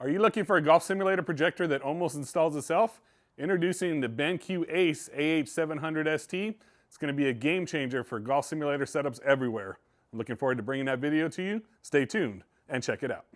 Are you looking for a golf simulator projector that almost installs itself? Introducing the BENQ Ace AH700ST. It's going to be a game changer for golf simulator setups everywhere. I'm looking forward to bringing that video to you. Stay tuned and check it out.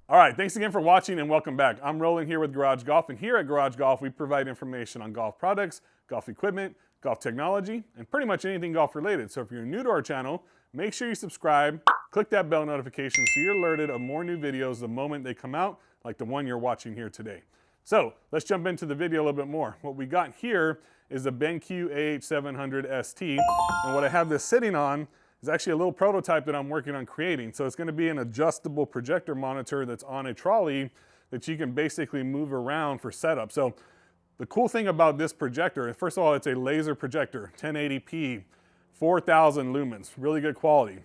All right, thanks again for watching and welcome back. I'm Roland here with Garage Golf, and here at Garage Golf, we provide information on golf products, golf equipment, golf technology, and pretty much anything golf related. So if you're new to our channel, make sure you subscribe, click that bell notification so you're alerted of more new videos the moment they come out, like the one you're watching here today. So let's jump into the video a little bit more. What we got here is the BENQ AH700ST, and what I have this sitting on is actually a little prototype that I'm working on creating. So it's going to be an adjustable projector monitor that's on a trolley that you can basically move around for setup. So the cool thing about this projector, first of all, it's a laser projector, 1080p, 4,000 lumens, really good quality.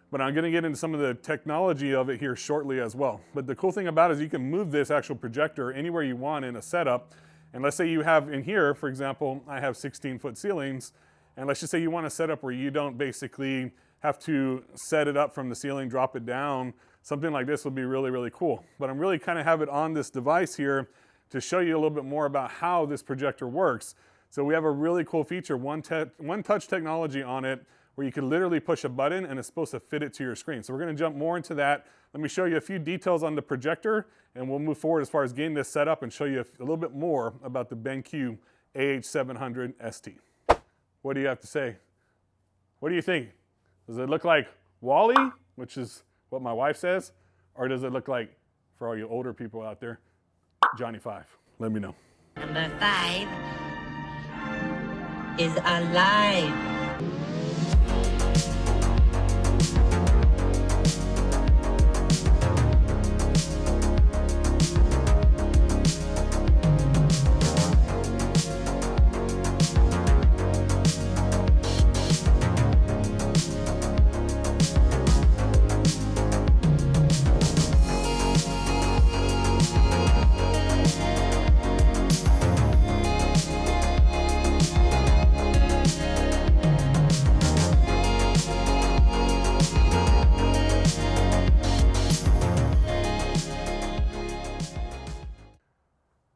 But I'm going to get into some of the technology of it here shortly as well. But the cool thing about it is you can move this actual projector anywhere you want in a setup. And let's say you have in here, for example, I have 16-foot ceilings. And let's just say you want a setup where you don't basically have to set it up from the ceiling, drop it down. Something like this would be really, really cool. But I'm really kind of have it on this device here to show you a little bit more about how this projector works. So we have a really cool feature, one touch technology on it, where you can literally push a button and it's supposed to fit it to your screen. So we're going to jump more into that. Let me show you a few details on the projector, and we'll move forward as far as getting this set up and show you a little bit more about the BENQ AH700ST. What do you have to say? What do you think? Does it look like Wally, which is what my wife says, or does it look like, for all you older people out there, Johnny 5? Let me know. Number 5 is alive.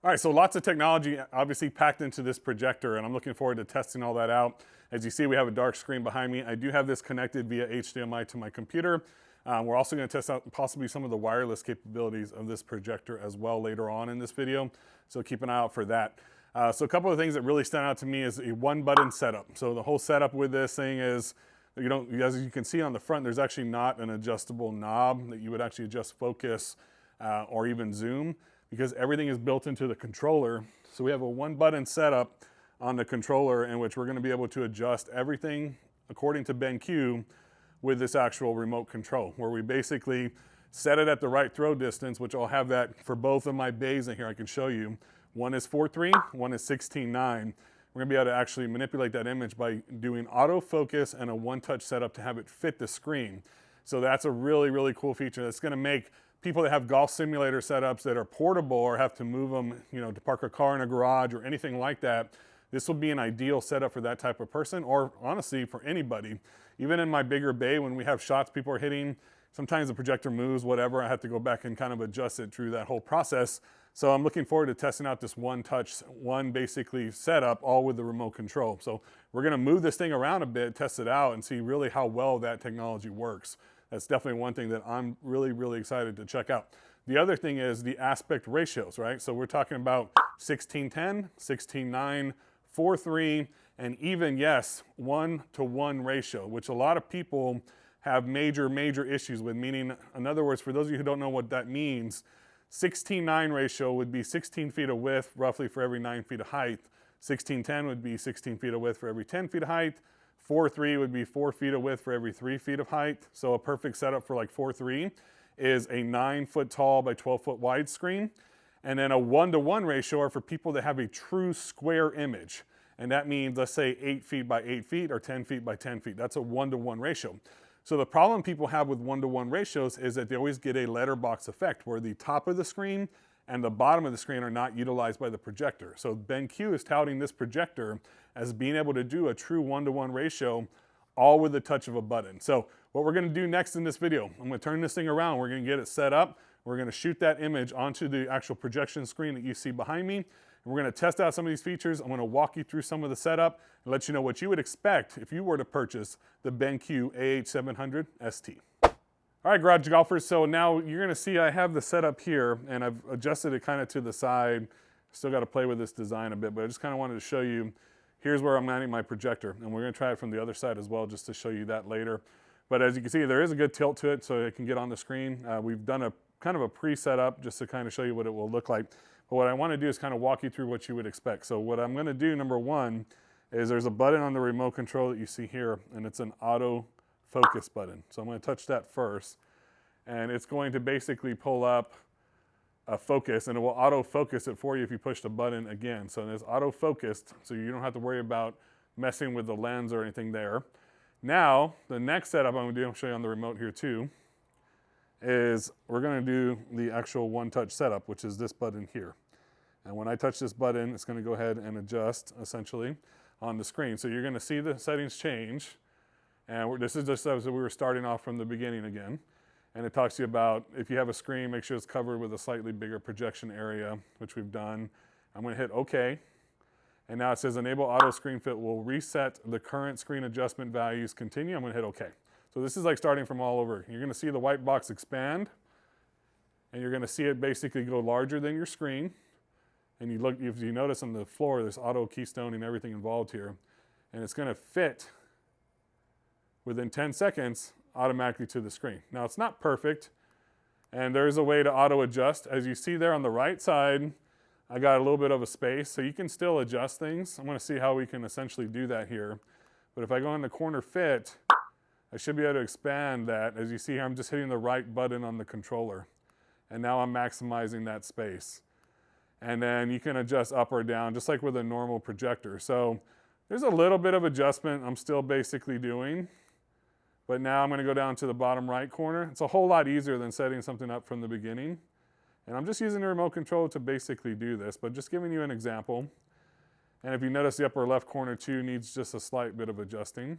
All right, so lots of technology obviously packed into this projector, and I'm looking forward to testing all that out. As you see, we have a dark screen behind me. I do have this connected via HDMI to my computer. We're also going to test out possibly some of the wireless capabilities of this projector as well later on in this video, so keep an eye out for that. So a couple of things that really stand out to me is a one-button setup. So the whole setup with this thing is, as you can see on the front, there's actually not an adjustable knob that you would actually adjust focus or even zoom, because everything is built into the controller. So we have a one-button setup on the controller in which we're going to be able to adjust everything according to BENQ with this actual remote control, where we basically set it at the right throw distance, which I'll have that for both of my bays in here. I can show you. One is 4.3, one is 16.9. We're going to be able to actually manipulate that image by doing autofocus and a one-touch setup to have it fit the screen. So that's a really, really cool feature that's going to make people that have golf simulator setups that are portable or have to move them, to park a car in a garage or anything like that, this will be an ideal setup for that type of person, or honestly for anybody. Even in my bigger bay, when we have shots people are hitting, sometimes the projector moves, whatever, I have to go back and kind of adjust it through that whole process. So I'm looking forward to testing out this one basically setup, all with the remote control. So we're gonna move this thing around a bit, test it out, and see really how well that technology works. That's definitely one thing that I'm really, really excited to check out. The other thing is the aspect ratios, right? So we're talking about 16:10, 16:9, 4:3, and even, yes, 1-to-1 ratio, which a lot of people have major issues with, meaning, in other words, for those of you who don't know what that means, 16:9 ratio would be 16 feet of width roughly for every 9 feet of height. 16:10 would be 16 feet of width for every 10 feet of height. 4.3 would be 4 feet of width for every 3 feet of height. So a perfect setup for like 4.3 is a 9-foot tall by 12-foot wide screen. And then a 1-to-1 ratio are for people that have a true square image. And that means, let's say 8 feet by 8 feet or 10 feet by 10 feet. That's a 1-to-1 ratio. So the problem people have with 1-to-1 ratios is that they always get a letterbox effect where the top of the screen and the bottom of the screen are not utilized by the projector. So BENQ is touting this projector as being able to do a true 1-to-1 ratio all with the touch of a button. So what we're gonna do next in this video, I'm gonna turn this thing around, we're gonna get it set up, we're gonna shoot that image onto the actual projection screen that you see behind me, and we're gonna test out some of these features. I'm gonna walk you through some of the setup and let you know what you would expect if you were to purchase the BENQ AH700ST. All right, garage golfers, so now you're gonna see I have the setup here and I've adjusted it kind of to the side. Still gotta play with this design a bit, but I just kind of wanted to show you, here's where I'm mounting my projector, and we're gonna try it from the other side as well just to show you that later. But as you can see, there is a good tilt to it so it can get on the screen. We've done a kind of a pre-setup just to kind of show you what it will look like. But what I wanna do is kind of walk you through what you would expect. So what I'm gonna do, number one, is there's a button on the remote control that you see here, and it's an auto focus button. So I'm gonna touch that first, and it's going to basically pull up a focus, and it will auto focus it for you if you push the button again. So it's auto focused, so you don't have to worry about messing with the lens or anything there. Now, the next setup I'm gonna do, I'll show you on the remote here too, is we're gonna do the actual one-touch setup, which is this button here. And when I touch this button, it's gonna go ahead and adjust, essentially, on the screen. So you're gonna see the settings change, and this is just as we were starting off from the beginning again. And it talks to you about if you have a screen, make sure it's covered with a slightly bigger projection area, which we've done. I'm gonna hit OK. And now it says enable auto screen fit will reset the current screen adjustment values, continue. I'm gonna hit OK. So this is like starting from all over. You're gonna see the white box expand, and you're gonna see it basically go larger than your screen. And you look, if you notice on the floor, there's auto keystone and everything involved here. And it's gonna fit within 10 seconds automatically to the screen. Now it's not perfect, and there's a way to auto adjust. As you see there on the right side, I got a little bit of a space, so you can still adjust things. I'm gonna see how we can essentially do that here. But if I go in the corner fit, I should be able to expand that. As you see here, I'm just hitting the right button on the controller, and now I'm maximizing that space. And then you can adjust up or down, just like with a normal projector. So there's a little bit of adjustment I'm still basically doing. But now I'm going to go down to the bottom right corner. It's a whole lot easier than setting something up from the beginning. And I'm just using the remote control to basically do this, but just giving you an example. And if you notice, the upper left corner too needs just a slight bit of adjusting.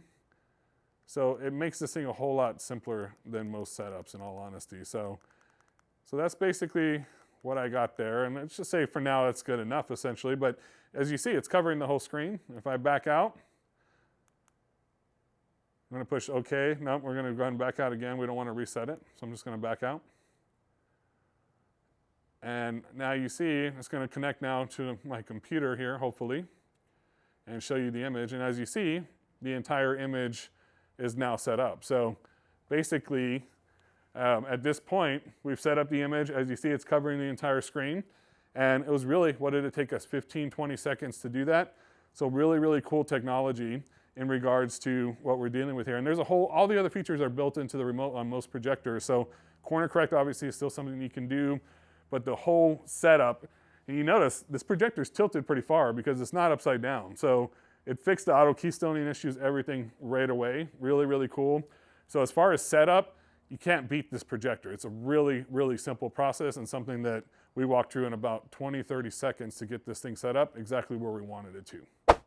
So it makes this thing a whole lot simpler than most setups, in all honesty. So that's basically what I got there. And let's just say for now it's good enough, essentially. But as you see, it's covering the whole screen. If I back out, I'm gonna push OK. No, we're gonna go ahead and back out again. We don't wanna reset it, so I'm just gonna back out. And now you see, it's gonna connect now to my computer here, hopefully, and show you the image. And as you see, the entire image is now set up. So basically, at this point, we've set up the image. As you see, it's covering the entire screen. And it was really, what did it take us, 15, 20 seconds to do that? So really, really cool technology in regards to what we're dealing with here. And there's all the other features are built into the remote on most projectors. So corner correct obviously is still something you can do, but the whole setup, and you notice this projector is tilted pretty far because it's not upside down. So it fixed the auto keystoning issues, everything right away. Really, really cool. So as far as setup, you can't beat this projector. It's a really, really simple process and something that we walked through in about 20, 30 seconds to get this thing set up exactly where we wanted it to.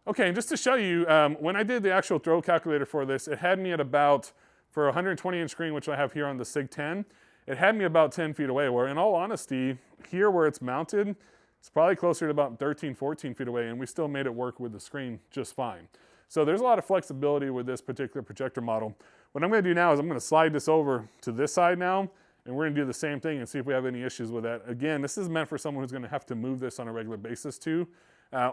Okay, and just to show you, when I did the actual throw calculator for this, it had me at about, for a 120-inch screen, which I have here on the SIG 10, it had me about 10 feet away, where in all honesty, here where it's mounted, it's probably closer to about 13, 14 feet away, and we still made it work with the screen just fine. So there's a lot of flexibility with this particular projector model. What I'm gonna do now is I'm gonna slide this over to this side now, and we're gonna do the same thing and see if we have any issues with that. Again, this is meant for someone who's gonna have to move this on a regular basis too,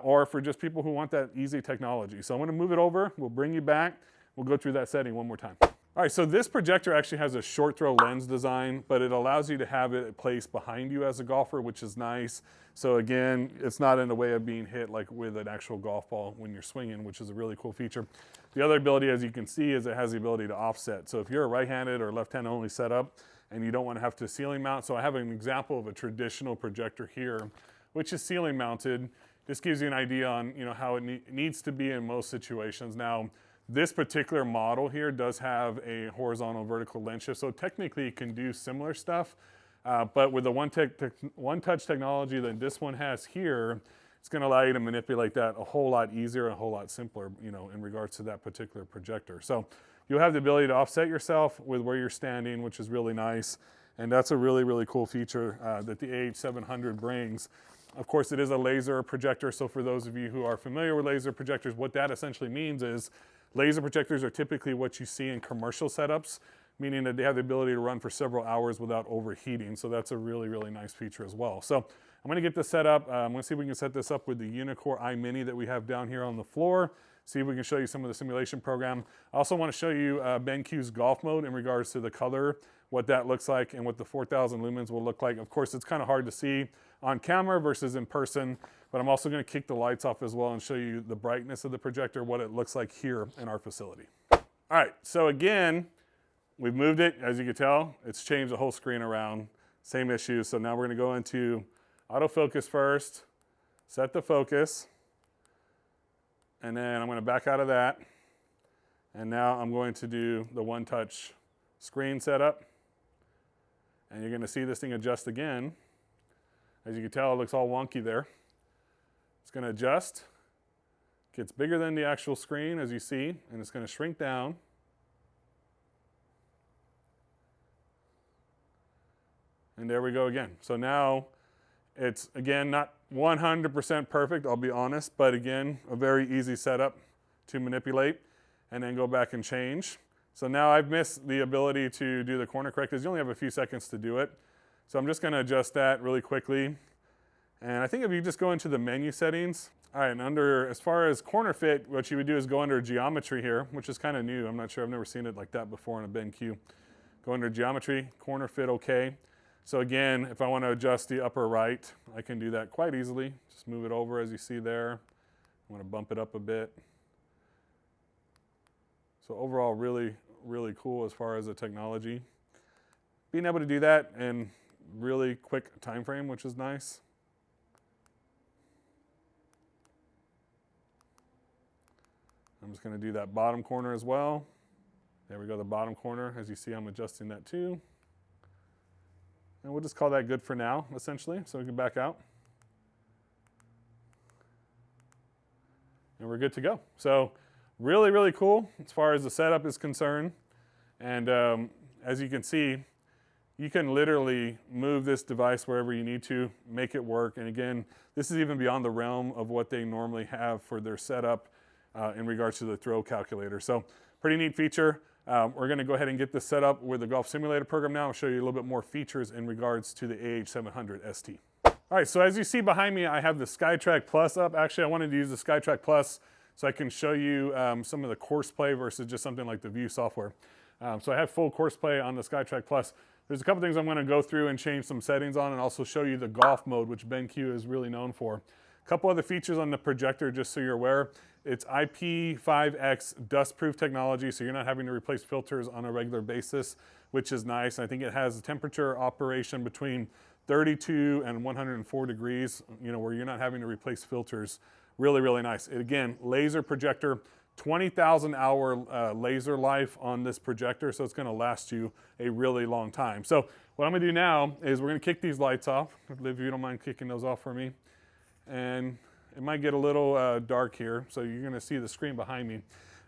or for just people who want that easy technology. So I'm gonna move it over, we'll bring you back, we'll go through that setting one more time. All right, so this projector actually has a short throw lens design, but it allows you to have it placed behind you as a golfer, which is nice. So again, it's not in the way of being hit like with an actual golf ball when you're swinging, which is a really cool feature. The other ability, as you can see, is it has the ability to offset. So if you're a right-handed or left-hand only setup and you don't want to have to ceiling mount, so I have an example of a traditional projector here, which is ceiling mounted. This gives you an idea on how it needs to be in most situations. Now, this particular model here does have a horizontal vertical lens shift, so technically it can do similar stuff, but with the one-touch technology that this one has here, it's going to allow you to manipulate that a whole lot easier and a whole lot simpler, in regards to that particular projector. So you'll have the ability to offset yourself with where you're standing, which is really nice. And that's a really, really cool feature that the AH700 brings. Of course, it is a laser projector, so for those of you who are familiar with laser projectors, what that essentially means is laser projectors are typically what you see in commercial setups, meaning that they have the ability to run for several hours without overheating. So that's a really, really nice feature as well. So I'm going to get this set up. I'm going to see if we can set this up with the Unicore iMini that we have down here on the floor. See if we can show you some of the simulation program. I also want to show you BENQ's golf mode in regards to the color, what that looks like, and what the 4,000 lumens will look like. Of course, it's kind of hard to see on camera versus in person, but I'm also going to kick the lights off as well and show you the brightness of the projector, what it looks like here in our facility. All right, so again, we've moved it. As you can tell, it's changed the whole screen around. Same issue. So now we're going to go into autofocus first, set the focus, and then I'm going to back out of that. And now I'm going to do the one-touch screen setup. And you're going to see this thing adjust again. As you can tell, it looks all wonky there. It's going to adjust. Gets bigger than the actual screen, as you see, and it's going to shrink down. And there we go again. So now it's, again, not 100% perfect, I'll be honest, but again, a very easy setup to manipulate and then go back and change. So now I've missed the ability to do the corner correctors. You only have a few seconds to do it. So I'm just going to adjust that really quickly. And I think if you just go into the menu settings, all right, and under, as far as corner fit, what you would do is go under geometry here, which is kind of new. I'm not sure, I've never seen it like that before in a BENQ. Go under geometry, corner fit, okay. So again, if I want to adjust the upper right, I can do that quite easily. Just move it over as you see there. I want to bump it up a bit. So overall, really, really cool as far as the technology. Being able to do that in really quick time frame, which is nice. I'm just going to do that bottom corner as well. There we go, the bottom corner. As you see, I'm adjusting that too. And we'll just call that good for now, essentially, so we can back out. And we're good to go. So really, really cool as far as the setup is concerned. And as you can see, you can literally move this device wherever you need to, make it work. And again, this is even beyond the realm of what they normally have for their setup in regards to the throw calculator. So pretty neat feature. We're going to go ahead and get this set up with the golf simulator program now. I'll show you a little bit more features in regards to the AH700ST. All right, so as you see behind me, I have the SkyTrack Plus up. Actually, I wanted to use the SkyTrack Plus so I can show you some of the course play versus just something like the View software. So I have full course play on the SkyTrack Plus. There's a couple things I'm going to go through and change some settings on, and also show you the golf mode, which BENQ is really known for. A couple other features on the projector, just so you're aware. It's IP5X dust-proof technology, so you're not having to replace filters on a regular basis, which is nice. I think it has a temperature operation between 32 and 104 degrees, where you're not having to replace filters. Really, really nice. Again, laser projector, 20,000 hour laser life on this projector, so it's going to last you a really long time. So what I'm going to do now is we're going to kick these lights off, if you don't mind kicking those off for me. And it might get a little dark here, so you're going to see the screen behind me.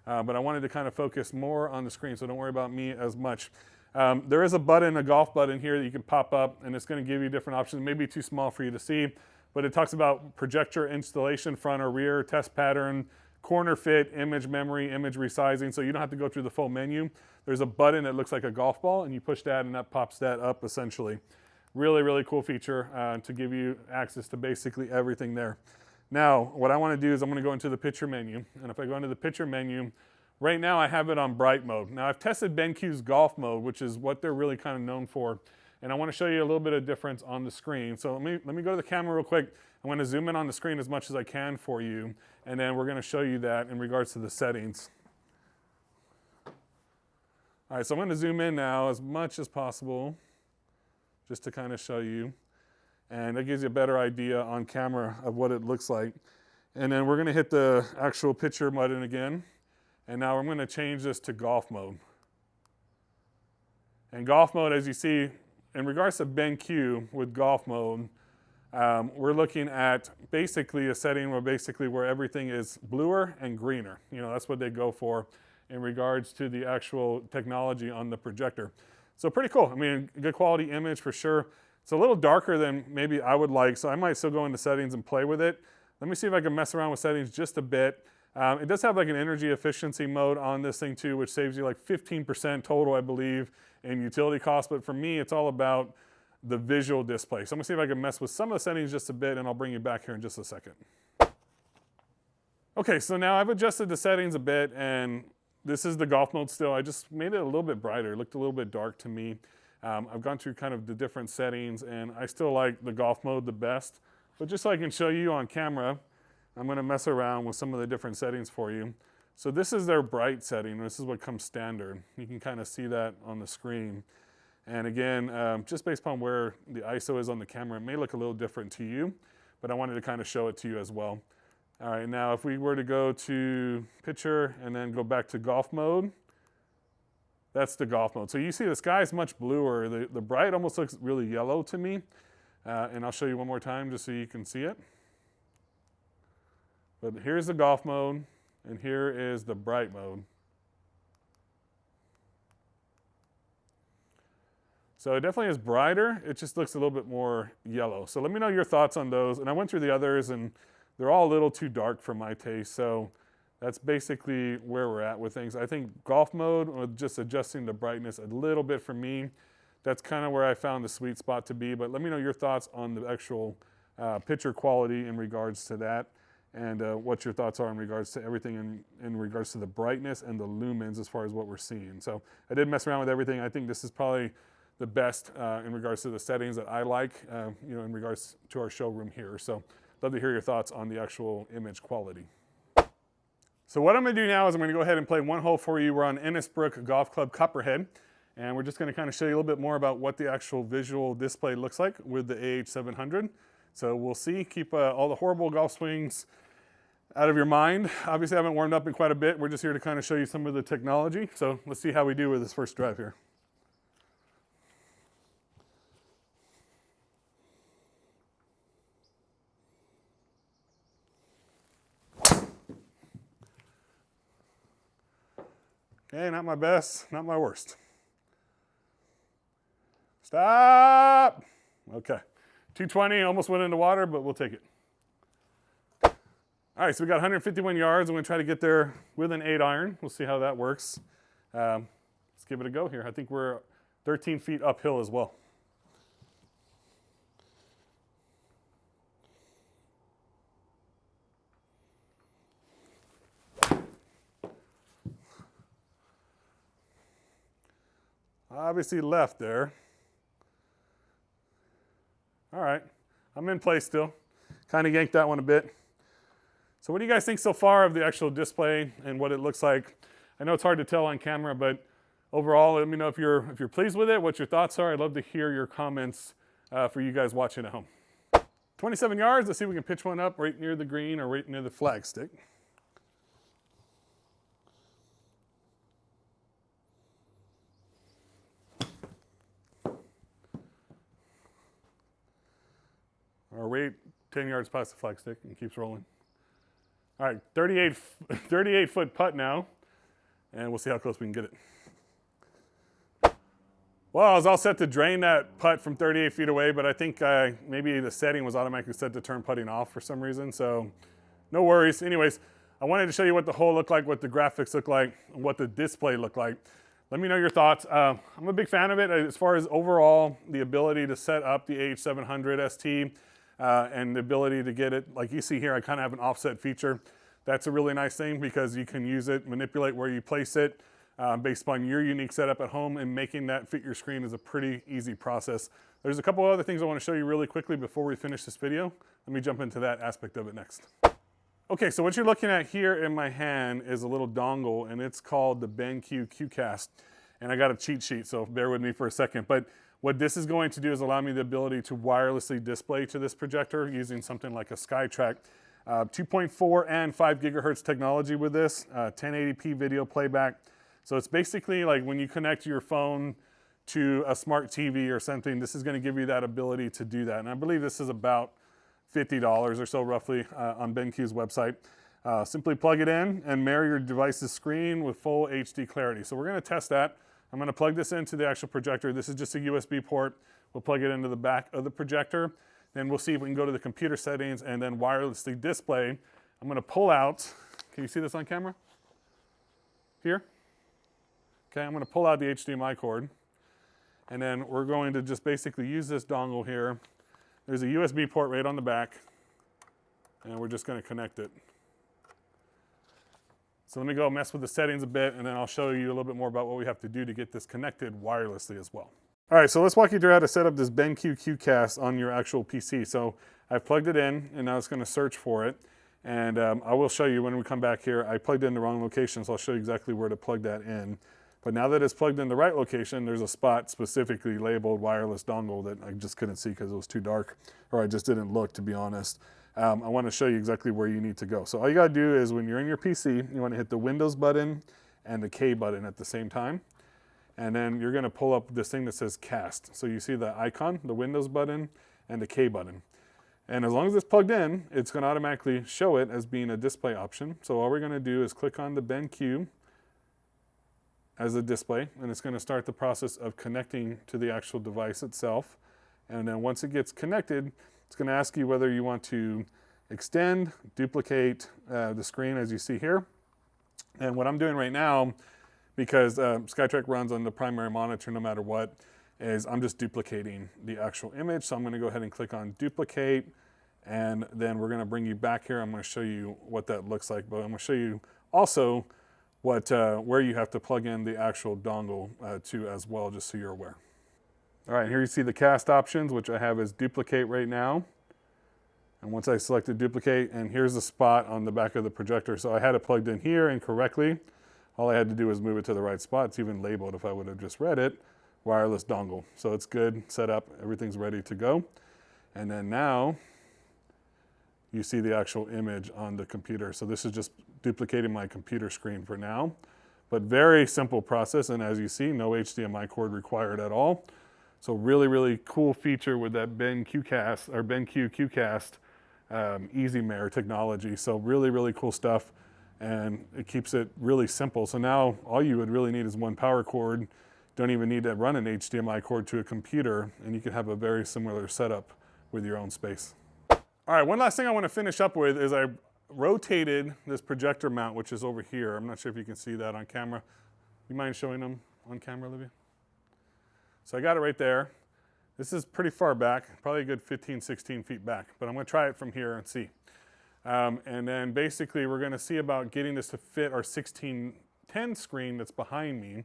But I wanted to kind of focus more on the screen, so don't worry about me as much. There is a button, a golf button here that you can pop up, and it's going to give you different options. It may be too small for you to see, but it talks about projector installation, front or rear, test pattern, corner fit, image memory, image resizing, so you don't have to go through the full menu. There's a button that looks like a golf ball, and you push that, and that pops that up, essentially. Really, really cool feature to give you access to basically everything there. Now, what I want to do is I'm going to go into the picture menu, and if I go into the picture menu, right now I have it on bright mode. Now, I've tested BENQ's golf mode, which is what they're really kind of known for, and I want to show you a little bit of difference on the screen. So let me go to the camera real quick. I'm going to zoom in on the screen as much as I can for you, and then we're going to show you that in regards to the settings. All right, so I'm going to zoom in now as much as possible, just to kind of show you. And that gives you a better idea on camera of what it looks like. And then we're going to hit the actual picture button again. And now I'm going to change this to golf mode. And golf mode, as you see, in regards to BENQ with golf mode, we're looking at basically a setting where everything is bluer and greener. You know, that's what they go for in regards to the actual technology on the projector. So pretty cool. I mean, good quality image for sure. It's a little darker than maybe I would like, so I might still go into settings and play with it. Let me see if I can mess around with settings just a bit. It does have like an energy efficiency mode on this thing too, which saves you like 15% total, I believe, in utility costs. But for me, it's all about the visual display. So I'm gonna see if I can mess with some of the settings just a bit, and I'll bring you back here in just a second. Okay, so now I've adjusted the settings a bit, and this is the golf mode still. I just made it a little bit brighter. It looked a little bit dark to me. I've gone through kind of the different settings, and I still like the golf mode the best. But just so I can show you on camera, I'm gonna mess around with some of the different settings for you. So this is their bright setting. This is what comes standard. You can kind of see that on the screen. And again, just based upon where the ISO is on the camera, it may look a little different to you, but I wanted to kind of show it to you as well. All right, now if we were to go to picture and then go back to golf mode, that's the golf mode. So you see the sky is much bluer. The bright almost looks really yellow to me. And I'll show you one more time just so you can see it. But here's the golf mode, and here is the bright mode. So it definitely is brighter. It just looks a little bit more yellow. So let me know your thoughts on those. And I went through the others, and they're all a little too dark for my taste. So that's basically where we're at with things. I think golf mode, with just adjusting the brightness a little bit for me, that's kind of where I found the sweet spot to be. But let me know your thoughts on the actual picture quality in regards to that, and what your thoughts are in regards to everything in regards to the brightness and the lumens as far as what we're seeing. So I did mess around with everything. I think this is probably the best in regards to the settings that I like, you know, in regards to our showroom here. So love to hear your thoughts on the actual image quality. So what I'm gonna do now is I'm gonna go ahead and play one hole for you. We're on Innisbrook Golf Club Copperhead, and we're just gonna kind of show you a little bit more about what the actual visual display looks like with the AH700. So we'll see. Keep all the horrible golf swings out of your mind. Obviously I haven't warmed up in quite a bit. We're just here to kind of show you some of the technology. So let's see how we do with this first drive here. Okay, not my best, not my worst. Stop! Okay, 220, almost went into water, but we'll take it. All right, so we got 151 yards. I'm gonna try to get there with an 8-iron. We'll see how that works. Let's give it a go here. I think we're 13 feet uphill as well. Obviously left there. All right, I'm in place still. Kind of yanked that one a bit. So what do you guys think so far of the actual display and what it looks like? I know it's hard to tell on camera, but overall, let me know if you're pleased with it, what your thoughts are. I'd love to hear your comments for you guys watching at home. 27 yards, let's see if we can pitch one up right near the green or right near the flag stick. Or right 10 yards past the flag stick and keeps rolling. All right, 38 foot putt now, and we'll see how close we can get it. Well, I was all set to drain that putt from 38 feet away, but I think maybe the setting was automatically set to turn putting off for some reason, so no worries. Anyways, I wanted to show you what the hole looked like, what the graphics look like, and what the display looked like. Let me know your thoughts. I'm a big fan of it as far as overall the ability to set up the AH700ST. And the ability to get it, like you see here, I kind of have an offset feature. That's a really nice thing because you can use it, manipulate where you place it based upon your unique setup at home, and making that fit your screen is a pretty easy process. There's a couple other things I want to show you really quickly before we finish this video. Let me jump into that aspect of it next. Okay, so what you're looking at here in my hand is a little dongle, and it's called the BENQ QCast. And I got a cheat sheet, so bear with me for a second. But what this is going to do is allow me the ability to wirelessly display to this projector using something like a SkyTrack. 2.4 and 5 gigahertz technology with this, 1080p video playback. So it's basically like when you connect your phone to a smart TV or something, this is going to give you that ability to do that. And I believe this is about $50 or so roughly on BENQ's website. Simply plug it in and marry your device's screen with full HD clarity. So we're going to test that. I'm going to plug this into the actual projector. This is just a USB port. We'll plug it into the back of the projector. Then we'll see if we can go to the computer settings and then wirelessly display. I'm going to pull out, can you see this on camera? Here? Okay, I'm going to pull out the HDMI cord. And then we're going to just basically use this dongle here. There's a USB port right on the back. And we're just going to connect it. So let me go mess with the settings a bit, and then I'll show you a little bit more about what we have to do to get this connected wirelessly as well. All right, so let's walk you through how to set up this BENQ QCast on your actual PC. So I've plugged it in, and now it's going to search for it. And I will show you when we come back here. I plugged in the wrong location, so I'll show you exactly where to plug that in. But now that it's plugged in the right location, there's a spot specifically labeled wireless dongle that I just couldn't see because it was too dark, or I just didn't look, to be honest. I want to show you exactly where you need to go. So all you got to do is when you're in your PC, you want to hit the Windows button and the K button at the same time. And then you're going to pull up this thing that says cast. So you see the icon, the Windows button, and the K button. And as long as it's plugged in, it's going to automatically show it as being a display option. So all we're going to do is click on the BENQ as a display, and it's going to start the process of connecting to the actual device itself. And then once it gets connected, it's going to ask you whether you want to extend, duplicate the screen as you see here. And what I'm doing right now, because SkyTrack runs on the primary monitor no matter what, is I'm just duplicating the actual image. So I'm going to go ahead and click on duplicate, and then we're going to bring you back here. I'm going to show you what that looks like, but I'm going to show you also where you have to plug in the actual dongle to as well, just so you're aware. All right, here you see the cast options, which I have as duplicate right now. And once I selected duplicate, and here's the spot on the back of the projector. So I had it plugged in here incorrectly. All I had to do was move it to the right spot. It's even labeled, if I would have just read it, wireless dongle. So it's good, set up, everything's ready to go. And then now you see the actual image on the computer. So this is just duplicating my computer screen for now. But very simple process, and as you see, no HDMI cord required at all. So really, really cool feature with that BENQ QCast Easy Mare technology. So really, really cool stuff, and it keeps it really simple. So now all you would really need is one power cord. Don't even need to run an HDMI cord to a computer, and you can have a very similar setup with your own space. All right, one last thing I want to finish up with is I rotated this projector mount, which is over here. I'm not sure if you can see that on camera. You mind showing them on camera, Olivia? So I got it right there. This is pretty far back, probably a good 15, 16 feet back, but I'm going to try it from here and see. And then basically we're going to see about getting this to fit our 1610 screen that's behind me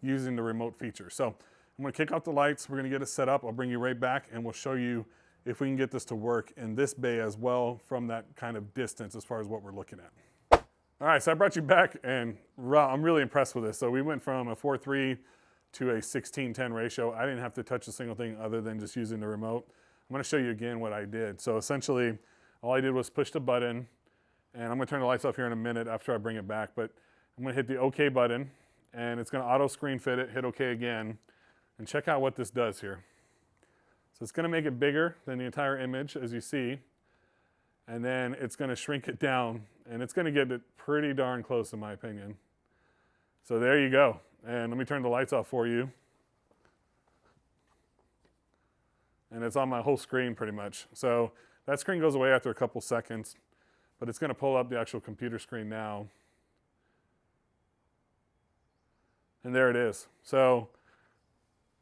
using the remote feature. So I'm going to kick off the lights. We're going to get it set up. I'll bring you right back, and we'll show you if we can get this to work in this bay as well from that kind of distance as far as what we're looking at. All right, so I brought you back, and I'm really impressed with this. So we went from a 4:3 to a 16:10 ratio. I didn't have to touch a single thing other than just using the remote. I'm going to show you again what I did. So essentially, all I did was push the button, and I'm going to turn the lights off here in a minute after I bring it back, but I'm going to hit the OK button, and it's going to auto screen fit it, hit OK again, and check out what this does here. So it's going to make it bigger than the entire image, as you see, and then it's going to shrink it down, and it's going to get it pretty darn close, in my opinion. So there you go. And let me turn the lights off for you. And it's on my whole screen pretty much. So that screen goes away after a couple seconds, but it's going to pull up the actual computer screen now. And there it is. So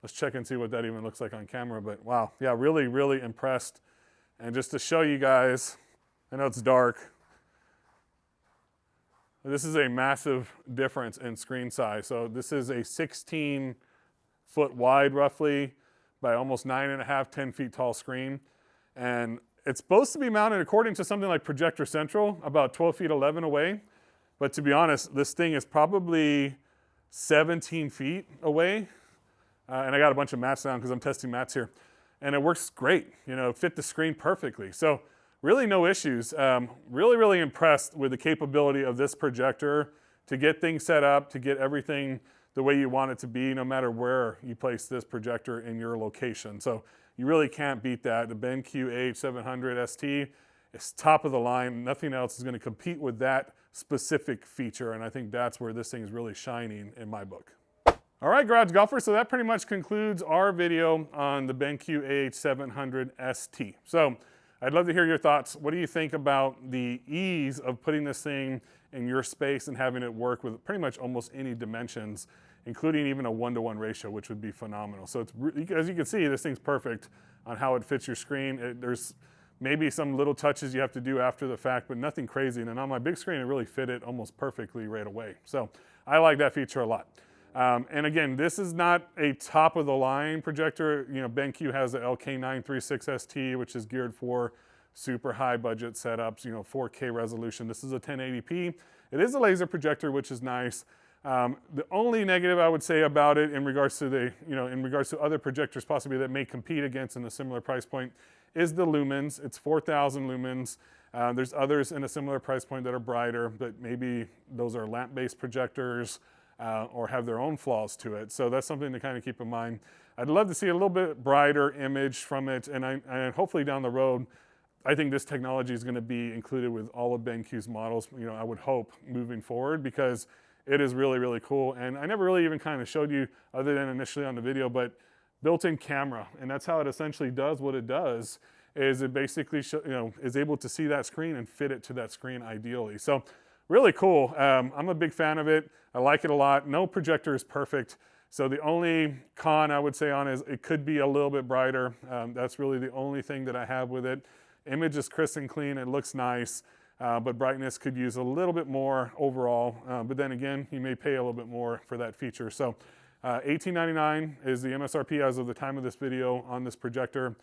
let's check and see what that even looks like on camera. But wow, yeah, really, really impressed. And just to show you guys, I know it's dark. This is a massive difference in screen size. So this is a 16 foot wide roughly by almost 9.5, 10 feet tall screen. And it's supposed to be mounted, according to something like Projector Central, about 12 feet 11 away. But to be honest, this thing is probably 17 feet away. And I got a bunch of mats down because I'm testing mats here. And it works great, fit the screen perfectly. So really no issues. Really, really impressed with the capability of this projector to get things set up, to get everything the way you want it to be, no matter where you place this projector in your location. So you really can't beat that. The BENQ AH700ST is top of the line. Nothing else is going to compete with that specific feature, and I think that's where this thing is really shining in my book. All right, Garage Golfer, so that pretty much concludes our video on the BENQ AH700ST. So I'd love to hear your thoughts. What do you think about the ease of putting this thing in your space and having it work with pretty much almost any dimensions, including even a 1-to-1 ratio, which would be phenomenal. So it's, as you can see, this thing's perfect on how it fits your screen. There's maybe some little touches you have to do after the fact, but nothing crazy. And on my big screen, it really fit it almost perfectly right away. So I like that feature a lot. And again, this is not a top-of-the-line projector. You know, BENQ has the LK936ST, which is geared for super high-budget setups, you know, 4K resolution. This is a 1080p. It is a laser projector, which is nice. The only negative I would say about it in regards to the, you know, in regards to other projectors possibly that may compete against in a similar price point is the lumens. It's 4,000 lumens. There's others in a similar price point that are brighter, but maybe those are lamp-based projectors, or have their own flaws to it. So that's something to kind of keep in mind. I'd love to see a little bit brighter image from it, and hopefully down the road, I think this technology is going to be included with all of BENQ's models, you know, I would hope moving forward, because it is really, really cool. And I never really even kind of showed you, other than initially on the video, but built-in camera, and that's how it essentially does what it does, is it basically is able to see that screen and fit it to that screen ideally. So really cool. I'm a big fan of it. I like it a lot. No projector is perfect. So the only con I would say on it is it could be a little bit brighter. That's really the only thing that I have with it. Image is crisp and clean. It looks nice, but brightness could use a little bit more overall. But then again, you may pay a little bit more for that feature. So $18.99 is the MSRP as of the time of this video on this projector.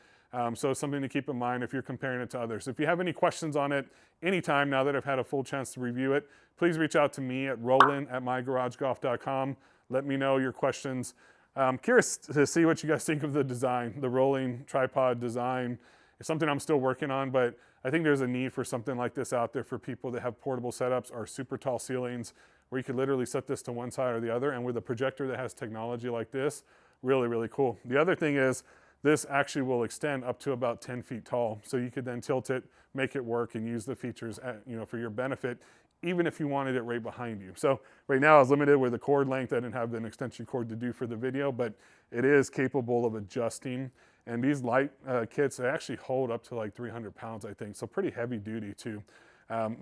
So it's something to keep in mind if you're comparing it to others. If you have any questions on it anytime now that I've had a full chance to review it, please reach out to me at roland@mygaragegolf.com. Let me know your questions. I'm curious to see what you guys think of the design, the rolling tripod design. It's something I'm still working on, but I think there's a need for something like this out there for people that have portable setups or super tall ceilings where you could literally set this to one side or the other. And with a projector that has technology like this, really, really cool. The other thing is, this actually will extend up to about 10 feet tall. So you could then tilt it, make it work, and use the features for your benefit, even if you wanted it right behind you. So right now I was limited with the cord length. I didn't have an extension cord to do for the video, but it is capable of adjusting. And these light kits, they actually hold up to like 300 pounds, I think. So pretty heavy duty too.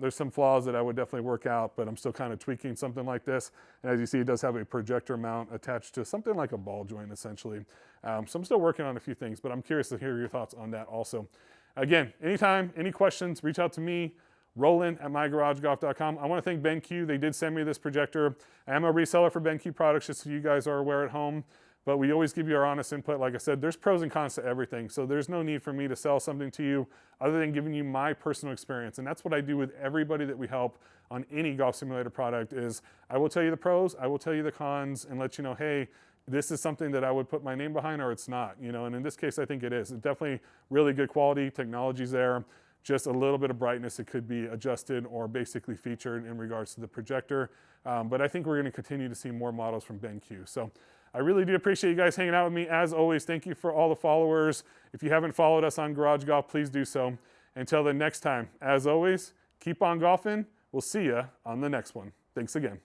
There's some flaws that I would definitely work out, but I'm still kind of tweaking something like this. And as you see, it does have a projector mount attached to something like a ball joint, essentially. So I'm still working on a few things, but I'm curious to hear your thoughts on that also. Again, anytime, any questions, reach out to me, roland@mygaragegolf.com. I want to thank BENQ. They did send me this projector. I am a reseller for BENQ products, just so you guys are aware at home. But we always give you our honest input. Like I said, there's pros and cons to everything. So there's no need for me to sell something to you other than giving you my personal experience. And that's what I do with everybody that we help on any golf simulator product is I will tell you the pros, I will tell you the cons, and let you know, hey, this is something that I would put my name behind or it's not. You know, and in this case, I think it is. It's definitely really good quality. Technology's there. Just a little bit of brightness, it could be adjusted or basically featured in regards to the projector. But I think we're going to continue to see more models from BENQ. So I really do appreciate you guys hanging out with me. As always, thank you for all the followers. If you haven't followed us on Garage Golf, please do so. Until the next time, as always, keep on golfing. We'll see you on the next one. Thanks again.